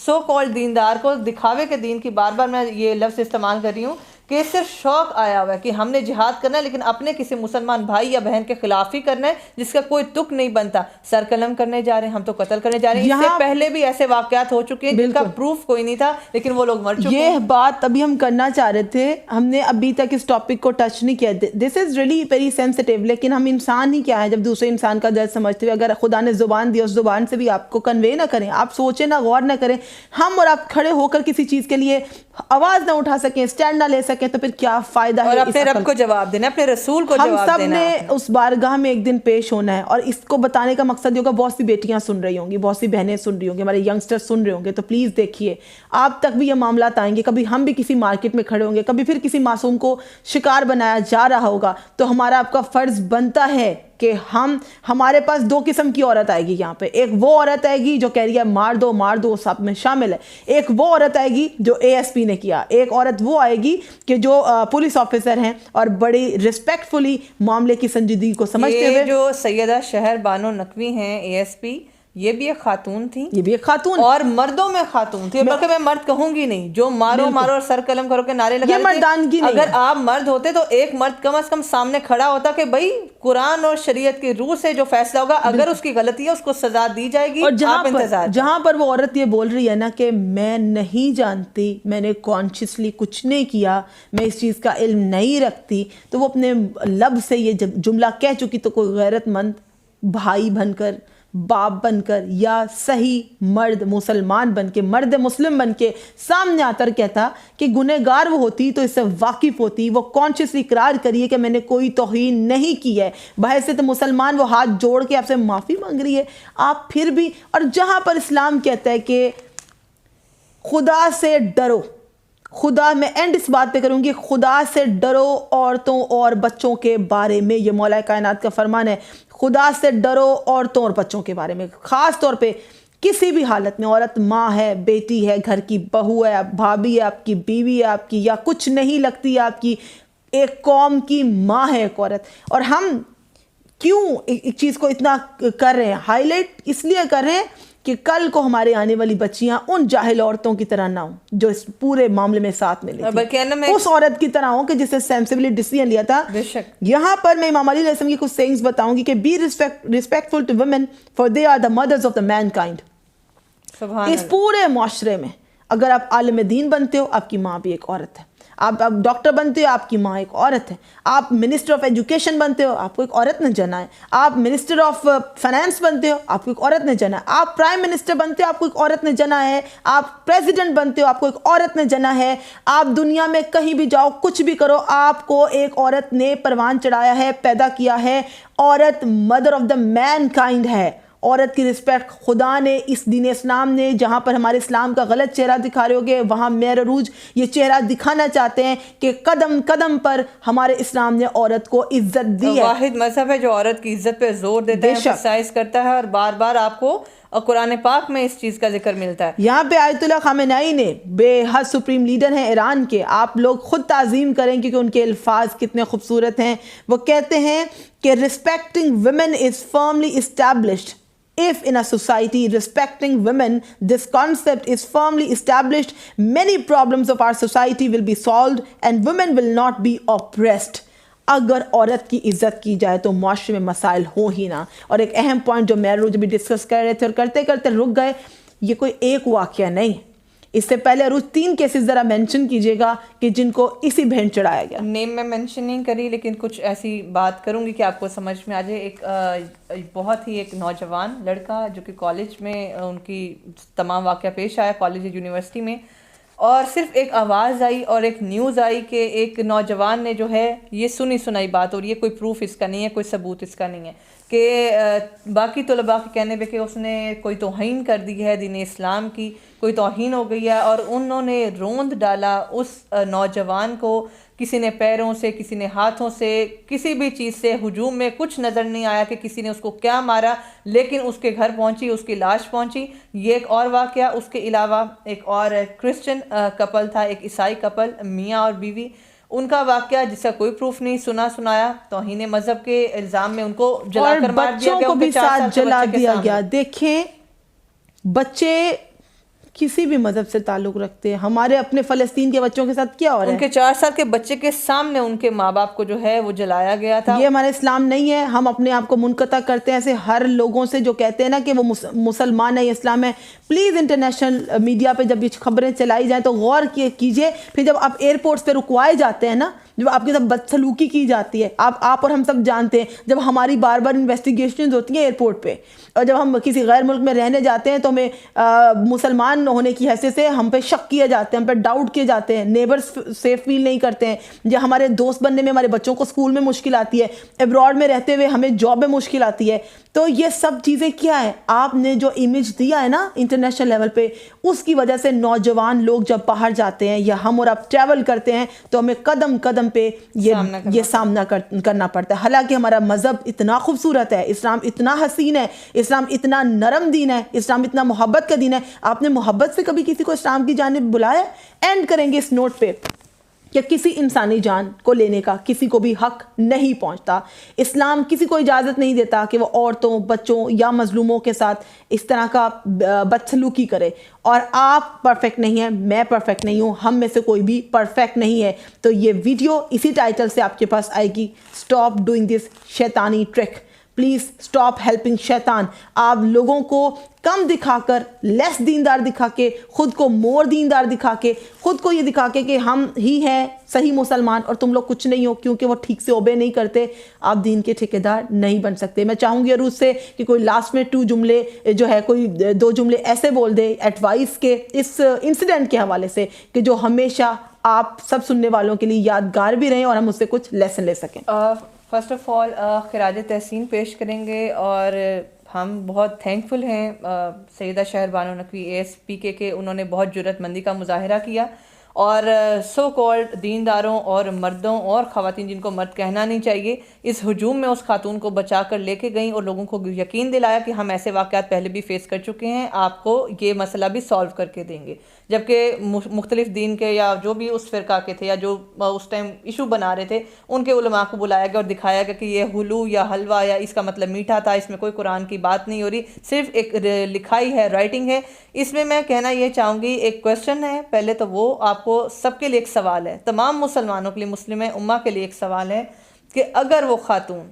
سو کال دیندار کو, دکھاوے کے دین کی. بار بار میں یہ لفظ استعمال کر رہی ہوں کہ صرف شوق آیا ہوا ہے کہ ہم نے جہاد کرنا ہے لیکن اپنے کسی مسلمان بھائی یا بہن کے خلاف ہی کرنا ہے, جس کا کوئی تک نہیں بنتا. سر قلم کرنے جا رہے ہیں, ہم تو قتل کرنے جا رہے ہیں. اس سے پہلے بھی ایسے واقعات ہو چکے ہیں جن کا پروف کوئی نہیں تھا لیکن وہ لوگ مر چکے ہیں. یہ بات ابھی ہم کرنا چاہ رہے تھے, ہم نے ابھی تک اس ٹاپک کو ٹچ نہیں کیا. دس از ریئلی ویری سینسٹیو, لیکن ہم انسان ہی کیا ہے جب دوسرے انسان کا درد سمجھتے ہوئے اگر خدا نے زبان دی اس زبان سے بھی آپ کو کنوے نہ کریں, آپ سوچیں نہ, غور نہ کریں, ہم اور آپ کھڑے ہو کر کسی چیز کے لیے آواز نہ اٹھا سکیں, اسٹینڈ نہ لے سکیں, تو پھر کیا فائدہ ہے؟ اور اپنے رب کو جواب دینا, اپنے رسول کو جواب دینا. ہم سب نے اس بارگاہ میں ایک دن پیش ہونا ہے, اور اس کو بتانے کا مقصد یہ ہوگا, بہت سی بیٹیاں سن رہی ہوں گی, بہت سی بہنیں سن رہی ہوں گی, ہمارے ینگسٹر سن رہے ہوں گے, تو پلیز دیکھیے آپ تک بھی یہ معاملات آئیں گے. کبھی ہم بھی کسی مارکیٹ میں کھڑے ہوں گے, کبھی پھر کسی معصوم کو شکار بنایا جا رہا ہوگا, تو ہمارا آپ کا فرض بنتا ہے کہ ہمارے پاس دو قسم کی عورت آئے گی یہاں پہ. ایک وہ عورت آئے گی جو کہہ رہی ہے مار دو سب میں شامل ہے. ایک وہ عورت آئے گی جو ASP نے کیا. ایک عورت وہ آئے گی کہ جو پولیس آفیسر ہیں اور بڑی رسپیکٹفلی معاملے کی سنجیدگی کو سمجھتے ہوئے. جو سیدہ شہر بانو نقوی ہیں ASP, یہ بھی ایک خاتون تھی, یہ بھی ایک خاتون, اور مردوں میں خاتون تھی. بلکہ میں مرد کہوں گی نہیں, جو مارو اور سر قلم کرو کے نعرے لگا رہے تھے. اگر آپ مرد ہوتے تو ایک مرد کم از کم سامنے کھڑا ہوتا کہ بھائی قرآن اور شریعت کی روح سے جو فیصلہ ہوگا, اگر اس کی غلطی ہے اس کو سزا دی جائے گی. اور جہاں پر وہ عورت یہ بول رہی ہے نا کہ میں نہیں جانتی, میں نے کانشیسلی کچھ نہیں کیا, میں اس چیز کا علم نہیں رکھتی, تو وہ اپنے لب سے یہ جملہ کہہ چکی, تو کوئی غیرت مند بھائی بن کر, باپ بن کر, یا صحیح مرد مسلمان بن کے, مرد مسلم بن کے سامنے آتا کہتا کہ گنہگار وہ ہوتی تو اس سے واقف ہوتی, وہ کانشیسلی اقرار کریے کہ میں نے کوئی توہین نہیں کی ہے, بحیثیت مسلمان وہ ہاتھ جوڑ کے آپ سے معافی مانگ رہی ہے, آپ پھر بھی. اور جہاں پر اسلام کہتا ہے کہ خدا سے ڈرو, خدا, میں اینڈ اس بات پہ کروں گی, خدا سے ڈرو عورتوں اور بچوں کے بارے میں. یہ مولا کائنات کا فرمان ہے, خدا سے ڈرو عورتوں اور بچوں کے بارے میں. خاص طور پہ کسی بھی حالت میں, عورت ماں ہے, بیٹی ہے, گھر کی بہو ہے, بھابھی ہے, آپ کی بیوی ہے آپ کی, یا کچھ نہیں لگتی آپ کی, ایک قوم کی ماں ہے ایک عورت. اور ہم کیوں ایک چیز کو اتنا کر رہے ہیں, ہائی لائٹ اس لیے کر رہے ہیں کہ کل کو ہمارے آنے والی بچیاں ان جاہل عورتوں کی طرح نہ ہوں جو اس پورے معاملے میں ساتھ میں لی تھی, اس عورت کی طرح ہوں کہ جس نے سینسیبلی ڈیسیژن لیا تھا. یہاں پر میں امام علی علیہ السلام کی کچھ سینگز بتاؤں گی کہ be respectful to women for they are the mothers of the mankind. اس پورے معاشرے میں اگر آپ عالم دین بنتے ہو, آپ کی ماں بھی ایک عورت ہے. آپ ڈاکٹر بنتے ہو, آپ کی ماں ایک عورت ہے. آپ منسٹر آف ایجوکیشن بنتے ہو, آپ کو ایک عورت نے جنا ہے. آپ منسٹر آف فائنانس بنتے ہو, آپ کو ایک عورت نے جنا ہے. آپ پرائم منسٹر بنتے ہو, آپ کو ایک عورت نے جنا ہے. آپ پریزیڈنٹ بنتے ہو, آپ کو ایک عورت نے جنا ہے. آپ دنیا میں کہیں بھی جاؤ, کچھ بھی کرو, آپ کو ایک عورت نے پروان چڑھایا ہے, پیدا کیا ہے. عورت mother of the mankind ہے. عورت کی رسپیکٹ خدا نے, اس دین اسلام نے, جہاں پر ہمارے اسلام کا غلط چہرہ دکھا رہے ہوگے وہاں میر عروج یہ چہرہ دکھانا چاہتے ہیں کہ قدم قدم پر ہمارے اسلام نے عورت کو عزت دی ہے. واحد مذہب ہے جو عورت کی عزت پہ زور دیتا ہے, ایمفسائز کرتا ہے, اور بار بار آپ کو قرآن پاک میں اس چیز کا ذکر ملتا ہے. یہاں پہ آیت اللہ خامنائی نے, بے حد سپریم لیڈر ہیں ایران کے, آپ لوگ خود تعظیم کریں کیونکہ ان کے الفاظ کتنے خوبصورت ہیں. وہ کہتے ہیں کہ respecting women is firmly established. If in a society respecting women, this concept is firmly established, many problems of our society will be solved and women will not be oppressed. اگر عورت کی عزت کی جائے تو معاشرے میں مسائل ہو ہی نہ. اور ایک اہم پوائنٹ جو میں روز بھی ڈسکس کر رہے تھے اور کرتے کرتے رک گئے, یہ کوئی ایک واقعہ نہیں, اس سے پہلے روز 3 کیسز ذرا مینشن کیجئے گا کہ جن کو اسی بہن چڑھایا گیا. نیم میں مینشن نہیں کری لیکن کچھ ایسی بات کروں گی کہ آپ کو سمجھ میں آ جائے. ایک بہت ہی ایک نوجوان لڑکا جو کہ کالج میں ان کی تمام واقعہ پیش آیا کالج یونیورسٹی میں, اور صرف ایک آواز آئی اور ایک نیوز آئی کہ ایک نوجوان نے جو ہے, یہ سنی سنائی بات, اور یہ کوئی پروف اس کا نہیں ہے, کوئی ثبوت اس کا نہیں ہے, کہ باقی طلباء کے کہنے پہ کہ اس نے کوئی توہین کر دی ہے دین اسلام کی, کوئی توہین ہو گئی ہے, اور انہوں نے روند ڈالا اس نوجوان کو. کسی نے پیروں سے, کسی نے ہاتھوں سے, کسی بھی چیز سے ہجوم میں کچھ نظر نہیں آیا کہ کسی نے اس کو کیا مارا, لیکن اس کے گھر پہنچی, اس کی لاش پہنچی. یہ ایک اور واقعہ. اس کے علاوہ ایک اور کرسچن کپل تھا, ایک عیسائی کپل, میاں اور بیوی, ان کا واقعہ جس کا کوئی پروف نہیں, سنایا, توہین مذہب کے الزام میں ان کو جلا کر مار دیا گیا, بچوں کو بھی ساتھ جلا دیا گیا. دیکھیں بچے کسی بھی مذہب سے تعلق رکھتے ہیں, ہمارے اپنے فلسطین کے بچوں کے ساتھ کیا ہو رہا ہے, ان کے 4 سال کے بچے کے سامنے ان کے ماں باپ کو جو ہے وہ جلایا گیا تھا. یہ ہمارا اسلام نہیں ہے. ہم اپنے آپ کو منقطع کرتے ہیں ایسے ہر لوگوں سے جو کہتے ہیں نا کہ وہ مسلمان ہے, اسلام ہے. پلیز انٹرنیشنل میڈیا پہ جب یہ خبریں چلائی جائیں تو غور کیجئے. پھر جب آپ ایئرپورٹس پہ رکوائے جاتے ہیں نا, جب آپ کے ساتھ بدسلوکی کی جاتی ہے, آپ اور ہم سب جانتے ہیں, جب ہماری بار بار انویسٹیگیشنز ہوتی ہیں ایئرپورٹ پہ, اور جب ہم کسی غیر ملک میں رہنے جاتے ہیں تو ہمیں مسلمان ہونے کی حیثیت سے ہم پہ شک کیے جاتے ہیں, ہم پہ ڈاؤٹ کیے جاتے ہیں, نیبرز سیف فیل نہیں کرتے ہیں, یا ہمارے دوست بننے میں, ہمارے بچوں کو اسکول میں مشکل آتی ہے, ابراڈ میں رہتے ہوئے ہمیں جاب میں مشکل آتی ہے. تو یہ سب چیزیں کیا ہے, آپ نے جو امیج دیا ہے نا انٹرنیشنل لیول پہ, اس کی وجہ سے نوجوان لوگ جب باہر جاتے ہیں یا ہم اور آپ ٹریول کرتے ہیں تو ہمیں قدم قدم پہ یہ سامنا کرنا پڑتا ہے. حالانکہ ہمارا مذہب اتنا خوبصورت ہے, اسلام اتنا حسین ہے, اسلام اتنا نرم دین ہے, اسلام اتنا محبت کا دین ہے. آپ نے محبت سے کبھی کسی کو اسلام کی جانب بلایا؟ اینڈ کریں گے اس نوٹ پہ کہ کسی انسانی جان کو لینے کا کسی کو بھی حق نہیں پہنچتا. اسلام کسی کو اجازت نہیں دیتا کہ وہ عورتوں, بچوں یا مظلوموں کے ساتھ اس طرح کا بدسلوکی کرے. اور آپ پرفیکٹ نہیں ہیں, میں پرفیکٹ نہیں ہوں, ہم میں سے کوئی بھی پرفیکٹ نہیں ہے. تو یہ ویڈیو اسی ٹائٹل سے آپ کے پاس آئے گی, اسٹاپ ڈوئنگ دس شیطانی ٹرک. پلیز اسٹاپ ہیلپنگ شیطان. آپ لوگوں کو کم دکھا کر, لیس دیندار دکھا کے, خود کو مور دیندار دکھا کے, خود کو یہ دکھا کے کہ ہم ہی ہیں صحیح مسلمان اور تم لوگ کچھ نہیں ہو, کیونکہ وہ ٹھیک سے اوبے نہیں کرتے, آپ دین کے ٹھیکیدار نہیں بن سکتے. میں چاہوں گی عروج سے کہ کوئی لاسٹ میں 2 جملے جو ہے, کوئی 2 جملے ایسے بول دے ایڈوائس کے اس انسیڈنٹ کے حوالے سے کہ جو ہمیشہ آپ سب سننے والوں کے لیے یادگار بھی رہیں اور ہم اس سے کچھ لیسن لے سکیں. فرسٹ آف آل خراج تحسین پیش کریں گے, اور ہم بہت تھینکفل ہیں سیدہ شہر بانو نقوی ASP کے انہوں نے بہت جرأت مندی کا مظاہرہ کیا, اور سو کالڈ دینداروں اور مردوں اور خواتین جن کو مرد کہنا نہیں چاہیے, اس ہجوم میں اس خاتون کو بچا کر لے کے گئیں اور لوگوں کو یقین دلایا کہ ہم ایسے واقعات پہلے بھی فیس کر چکے ہیں, آپ کو یہ مسئلہ بھی سالو کر کے دیں گے. جبکہ مختلف دین کے یا جو بھی اس فرقہ کے تھے یا جو اس ٹائم ایشو بنا رہے تھے, ان کے علماء کو بلایا گیا اور دکھایا گیا کہ یہ حلو یا حلوہ یا اس کا مطلب میٹھا تھا, اس میں کوئی قرآن کی بات نہیں ہو رہی, صرف ایک لکھائی ہے, رائٹنگ ہے. اس میں کہنا یہ چاہوں گی, ایک کویسچن ہے پہلے تو, وہ آپ کو سب کے لیے ایک سوال ہے, تمام مسلمانوں کے لیے, مسلم امہ کے لیے ایک سوال ہے کہ اگر وہ خاتون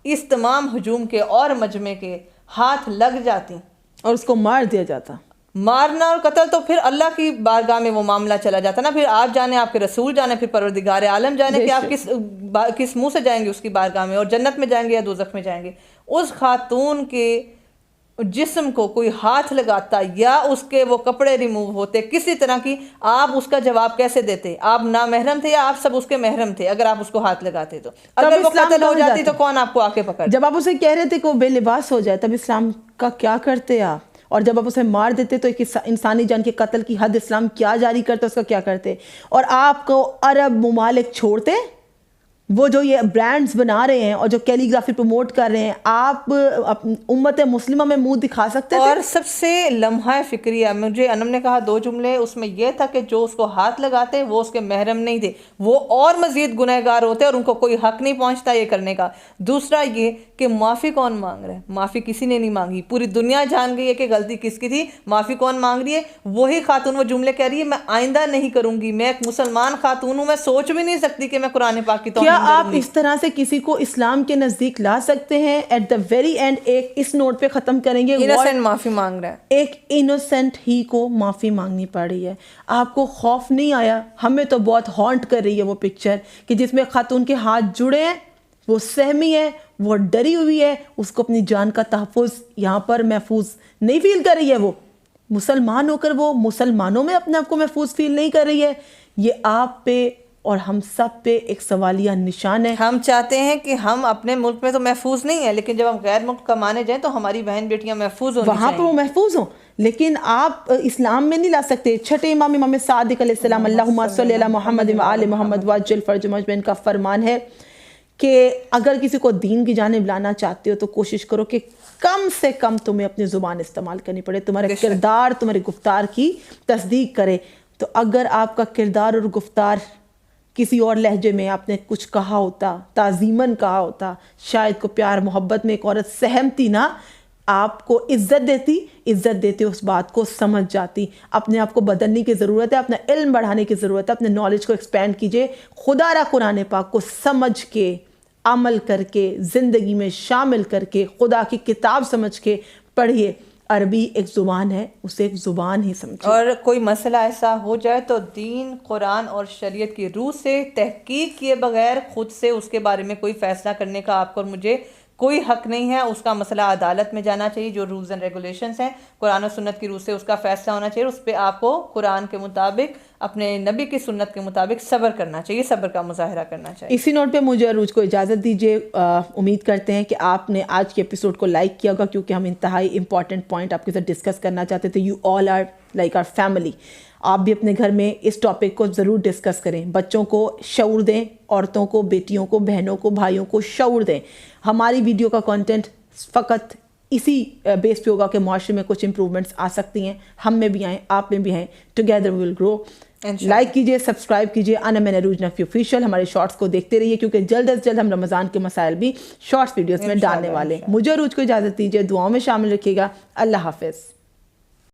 اس تمام ہجوم کے اور مجمع کے ہاتھ لگ جاتی اور اس کو مار دیا جاتا, مارنا اور قتل, تو پھر اللہ کی بارگاہ میں وہ معاملہ چلا جاتا نا. پھر آپ جانے, آپ کے رسول جانے, پھر پروردگار عالم جانے کہ آپ کس منہ سے جائیں گے اس کی بارگاہ میں, اور جنت میں جائیں گے یا دوزخ میں جائیں گے. اس خاتون کے جسم کو کوئی ہاتھ لگاتا یا اس کے وہ کپڑے ریموو ہوتے کسی طرح کی، آپ اس کا جواب کیسے دیتے؟ آپ نامحرم تھے یا آپ سب اس کے محرم تھے اگر آپ اس کو ہاتھ لگاتے؟ تو اگر وہ قتل ہو جاتی تو کون آپ کو آ کے پکڑ؟ جب آپ اسے کہہ رہے تھے کہ وہ بے لباس ہو جائے تب اسلام کا کیا کرتے آپ؟ اور جب آپ اسے مار دیتے تو ایک انسانی جان کے قتل کی حد اسلام کیا جاری کرتے، اس کا کیا کرتے؟ اور آپ کو عرب ممالک چھوڑتے، وہ جو یہ برانڈز بنا رہے ہیں اور جو کیلی گرافی پروموٹ کر رہے ہیں، آپ امت مسلمہ میں منہ دکھا سکتے تھے؟ اور سب سے لمحہ فکریہ مجھے انم نے کہا 2 جملے، اس میں یہ تھا کہ جو اس کو ہاتھ لگاتے وہ اس کے محرم نہیں تھے، وہ اور مزید گنہگار ہوتے اور ان کو کوئی حق نہیں پہنچتا یہ کرنے کا۔ دوسرا یہ کہ معافی کون مانگ رہا ہے؟ معافی کسی نے نہیں مانگی، پوری دنیا جان گئی ہے کہ غلطی کس کی تھی۔ معافی کون مانگ رہی ہے؟ وہی خاتون وہ جملے کہہ رہی ہے میں آئندہ نہیں کروں گی، میں ایک مسلمان خاتون ہوں، میں سوچ بھی نہیں سکتی کہ میں قرآن پاک کی توہین کیا آپ اس طرح سے کسی کو اسلام کے نزدیک لا سکتے ہیں؟ ایٹ دا ویری اینڈ ایک اس نوٹ پہ ختم کریں گے، انوسینٹ معافی مانگ رہا ہے، ایک انوسینٹ ہی کو معافی مانگنی پڑ رہی ہے۔ آپ کو خوف نہیں آیا؟ ہمیں تو بہت ہانٹ کر رہی ہے وہ پکچر کہ جس میں خاتون کے ہاتھ جڑے ہیں، وہ سہمی ہے، وہ ڈری ہوئی ہے، اس کو اپنی جان کا تحفظ یہاں پر محفوظ نہیں فیل کر رہی ہے۔ وہ مسلمان ہو کر وہ مسلمانوں میں اپنے آپ کو محفوظ فیل نہیں کر رہی ہے۔ یہ آپ پہ اور ہم سب پہ ایک سوالیہ نشان ہے۔ ہم چاہتے ہیں کہ ہم اپنے ملک میں تو محفوظ نہیں ہیں، لیکن جب ہم غیر ملک کمانے جائیں تو ہماری بہن بیٹیاں محفوظ ہونی وہاں پہ وہ محفوظ ہوں، لیکن آپ اسلام میں نہیں لا سکتے۔ چھٹے امام صادق علیہ السلام اللہم صلی علی محمد و آل محمد وعجل فرجهم اجمعین کا فرمان ہے کہ اگر کسی کو دین کی جانب لانا چاہتے ہو تو کوشش کرو کہ کم سے کم تمہیں اپنی زبان استعمال کرنی پڑے، تمہارے کردار تمہارے گفتار کی تصدیق کرے۔ تو اگر آپ کا کردار اور گفتار کسی اور لہجے میں آپ نے کچھ کہا ہوتا، تعظیماً کہا ہوتا، شاید کو پیار محبت میں ایک عورت سہمتی نا، آپ کو عزت دیتے اس بات کو سمجھ جاتی۔ اپنے آپ کو بدلنے کی ضرورت ہے، اپنا علم بڑھانے کی ضرورت ہے، اپنے نالج کو ایکسپینڈ کیجئے، خدا را قرآن پاک کو سمجھ کے، عمل کر کے، زندگی میں شامل کر کے، خدا کی کتاب سمجھ کے پڑھیے۔ عربی ایک زبان ہے، اسے ایک زبان ہی سمجھے۔ اور کوئی مسئلہ ایسا ہو جائے تو دین، قرآن اور شریعت کی روح سے تحقیق کیے بغیر خود سے اس کے بارے میں کوئی فیصلہ کرنے کا آپ کو اور مجھے کوئی حق نہیں ہے۔ اس کا مسئلہ عدالت میں جانا چاہیے، جو رولز اینڈ ریگولیشنز ہیں قرآن و سنت کی روح سے اس کا فیصلہ ہونا چاہیے۔ اس پہ آپ کو قرآن کے مطابق، اپنے نبی کی سنت کے مطابق صبر کرنا چاہیے، صبر کا مظاہرہ کرنا چاہیے۔ اسی نوٹ پہ مجھے عروج کو اجازت دیجیے۔ امید کرتے ہیں کہ آپ نے آج کے ایپیسوڈ کو لائک کیا ہوگا، کیونکہ ہم انتہائی امپورٹنٹ پوائنٹ آپ کے ساتھ ڈسکس کرنا چاہتے تھے۔ You all are like our family. آپ بھی اپنے گھر میں اس ٹاپک کو ضرور ڈسکس کریں، بچوں کو شعور دیں، عورتوں کو، بیٹیوں کو، بہنوں کو، بھائیوں کو شعور دیں۔ ہماری ویڈیو کا کنٹینٹ فقط اسی بیس پہ ہوگا کہ معاشرے میں کچھ امپرومنٹس آ سکتی ہیں، ہم میں بھی آئیں، آپ میں بھی آئیں، together we will grow. Like کیجئے، سبسکرائب کیجئے، انا من عروج نقوی آفیشیل۔ ہمارے شارٹس کو دیکھتے رہیے، کیونکہ جلد از جلد ہم رمضان کے مسائل بھی شارٹس ویڈیوز میں ڈالنے والے ہیں۔ مجھے عروج کو اجازت دیجیے، دعاؤں میں شامل رکھیے گا۔ اللہ حافظ۔